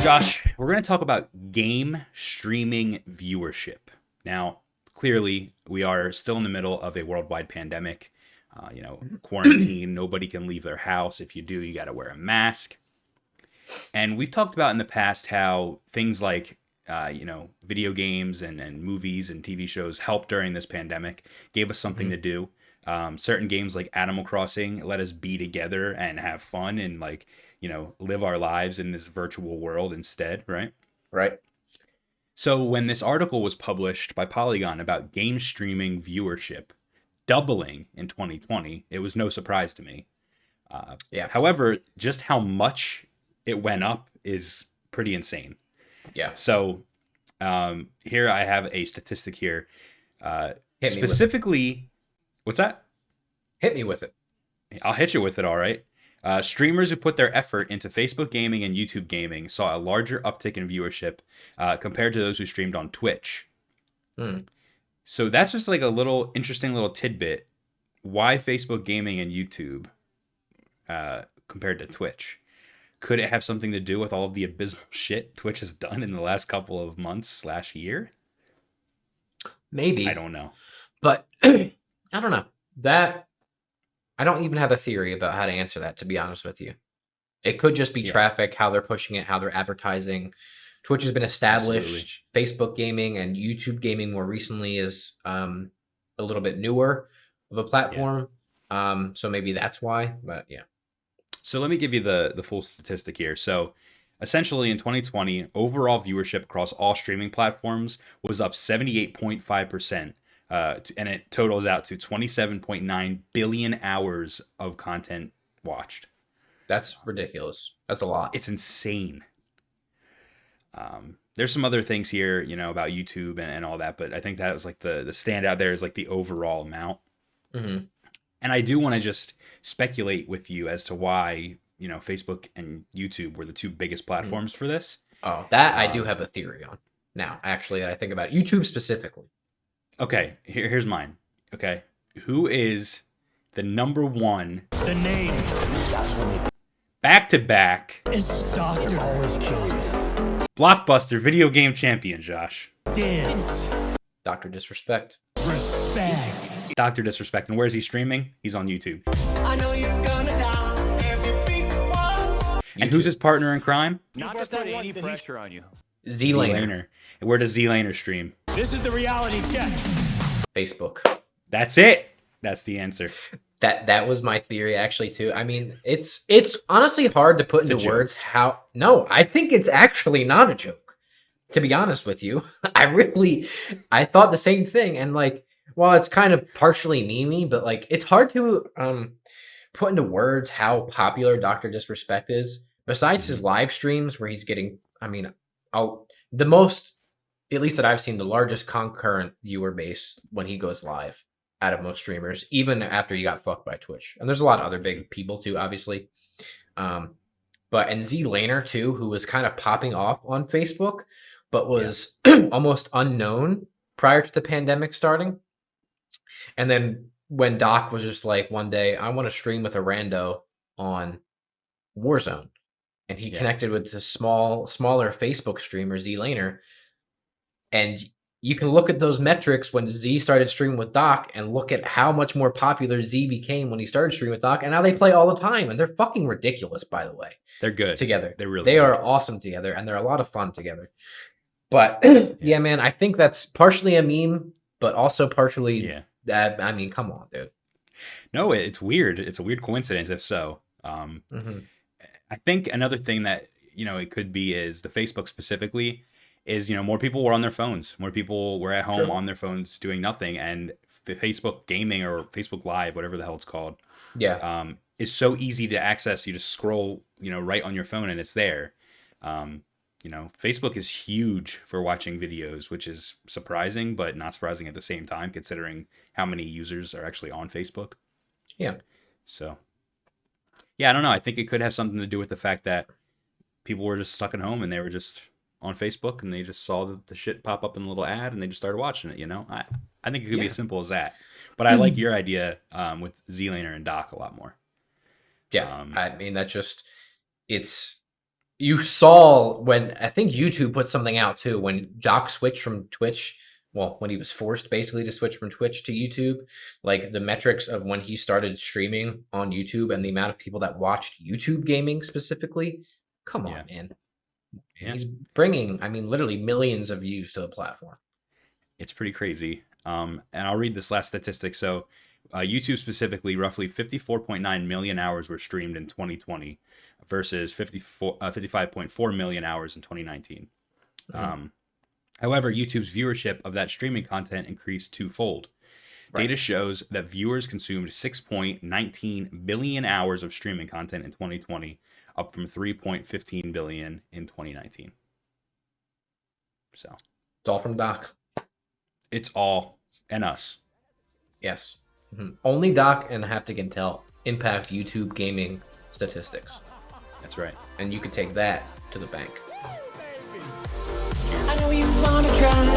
Josh, we're going to talk about game streaming viewership. Now, clearly, we are still in the middle of a worldwide pandemic. Quarantine, nobody can leave their house. If you do, you got to wear a mask. And we've talked about in the past how things like, video games and movies and TV shows helped during this pandemic, gave us something to do. Certain games like Animal Crossing let us be together and have fun and live our lives in this virtual world instead, right? Right. So when this article was published by Polygon about game streaming viewership doubling in 2020, it was no surprise to me. However, just how much it went up is pretty insane. Yeah. So here I have a statistic here. Specifically, what's that? Hit me with it. I'll hit you with it, all right. Streamers who put their effort into Facebook gaming and YouTube gaming saw a larger uptick in viewership compared to those who streamed on Twitch. So that's just like a little interesting little tidbit. Why Facebook gaming and YouTube compared to Twitch? Could it have something to do with all of the abysmal shit Twitch has done in the last couple of months / year? Maybe. I don't know. But I don't know. I don't even have a theory about how to answer that, to be honest with you. It could just be traffic, how they're pushing it, how they're advertising. Twitch has been established. Absolutely. Facebook gaming and YouTube gaming more recently is a little bit newer of a platform. So maybe that's why. But yeah. So let me give you the full statistic here. So essentially in 2020, overall viewership across all streaming platforms was up 78.5%. And it totals out to 27.9 billion hours of content watched. That's ridiculous. That's a lot. It's insane. There's some other things here, about YouTube and all that, but I think that was like the standout there is like the overall amount. Mm-hmm. And I do want to just speculate with you as to why, Facebook and YouTube were the two biggest platforms for this. Oh, that I do have a theory on. Now, actually, that I think about it. YouTube specifically. Okay, here's mine. Okay, who is the number one? The name. Back to back. It's Doctor. Always curious. Blockbuster video game champion, Josh. Dr. Disrespect. Respect. Dr. Disrespect. And where's he streaming? He's on YouTube. I know you're gonna die every week once. And who's his partner in crime? Not to put any pressure on you. Z-Laner. And where does Z-Laner stream? This is the reality check. Facebook. That's it. That's the answer. That was my theory actually too. I mean, it's honestly hard to put into words how. No, I think it's actually not a joke. To be honest with you, I thought the same thing. And while it's kind of partially memey, but it's hard to put into words how popular Dr. Disrespect is. Besides his live streams where he's getting, the most, at least that I've seen, the largest concurrent viewer base when he goes live out of most streamers, even after he got fucked by Twitch. And there's a lot of other big people too, obviously. And Z-Laner too, who was kind of popping off on Facebook, but was almost unknown prior to the pandemic starting. And then when Doc was just like, one day, I want to stream with a rando on Warzone. And he connected with this smaller Facebook streamer, Z-Laner. And you can look at those metrics when Z started streaming with Doc and look at how much more popular Z became when he started streaming with Doc. And now they play all the time. And they're fucking ridiculous, by the way. They're good. Together. They are awesome together. And they're a lot of fun together. But yeah, man, I think that's partially a meme, but also partially, come on, dude. No, it's weird. It's a weird coincidence if so. I think another thing that, it could be is the Facebook specifically is, more people were on their phones. More people were at home on their phones doing nothing. And Facebook gaming or Facebook Live, whatever the hell it's called, is so easy to access. You just scroll, right on your phone and it's there. Facebook is huge for watching videos, which is surprising, but not surprising at the same time, considering how many users are actually on Facebook. Yeah. So, yeah, I don't know. I think it could have something to do with the fact that people were just stuck at home and they were just on Facebook and they just saw the shit pop up in a little ad and they just started watching it, I think it could be as simple as that. But I like your idea with Z-Laner and Doc a lot more. Yeah, that's just, it's you saw when I think YouTube put something out too when Jock switched from Twitch. Well, when he was forced basically to switch from Twitch to YouTube, like the metrics of when he started streaming on YouTube and the amount of people that watched YouTube gaming specifically. Come on, man. Yeah. He's bringing, I mean, literally millions of views to the platform. It's pretty crazy. And I'll read this last statistic. So YouTube specifically, roughly 54.9 million hours were streamed in 2020 versus 55.4 million hours in 2019. However, YouTube's viewership of that streaming content increased twofold. Right. Data shows that viewers consumed 6.19 billion hours of streaming content in 2020, up from 3.15 billion in 2019. So it's all from Doc. It's all and us. Yes. Only Doc and Haptic Intel impact YouTube gaming statistics. That's right. And you can take that to the bank. I know you wanna try.